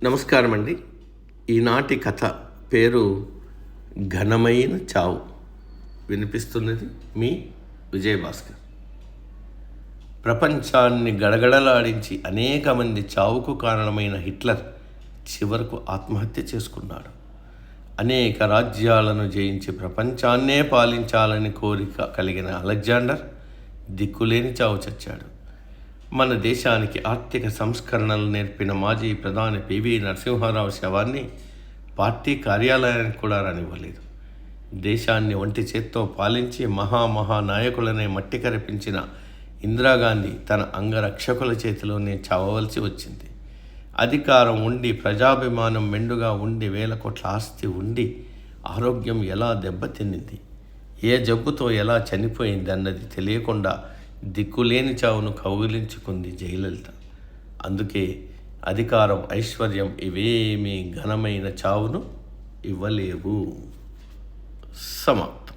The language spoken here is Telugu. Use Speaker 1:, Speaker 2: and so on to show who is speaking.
Speaker 1: నమస్కారం అండి. ఈనాటి కథ పేరు ఘనమైన చావు. వినిపిస్తున్నది మీ విజయభాస్కర్. ప్రపంచాన్ని గడగడలాడించి అనేక మంది చావుకు కారణమైన హిట్లర్ చివరకు ఆత్మహత్య చేసుకున్నాడు. అనేక రాజ్యాలను జయించి ప్రపంచాన్నే పాలించాలని కోరిక కలిగిన అలెగ్జాండర్ దిక్కులేని చావు చచ్చాడు. మన దేశానికి ఆర్థిక సంస్కరణలు నేర్పిన మాజీ ప్రధాని పివి నరసింహారావు శవాన్ని పార్టీ కార్యాలయానికి కూడా రానివ్వలేదు. దేశాన్ని ఒంటి చేత్తో పాలించి మహానాయకులనే మట్టి కరిపించిన ఇందిరాగాంధీ తన అంగరక్షకుల చేతిలోనే చావవలసి వచ్చింది. అధికారం ఉండి, ప్రజాభిమానం మెండుగా ఉండి, 1000 కోట్ల ఆస్తి ఉండి ఆరోగ్యం ఎలా దెబ్బతిన్నింది, ఏ జబ్బుతో ఎలా చనిపోయింది అన్నది తెలియకుండా దిక్కులేని చావును కౌగిలించుకుంది జయలలిత. అందుకే అధికారం, ఐశ్వర్యం ఇవేమీ ఘనమైన చావును ఇవ్వలేవు. సమాప్తం.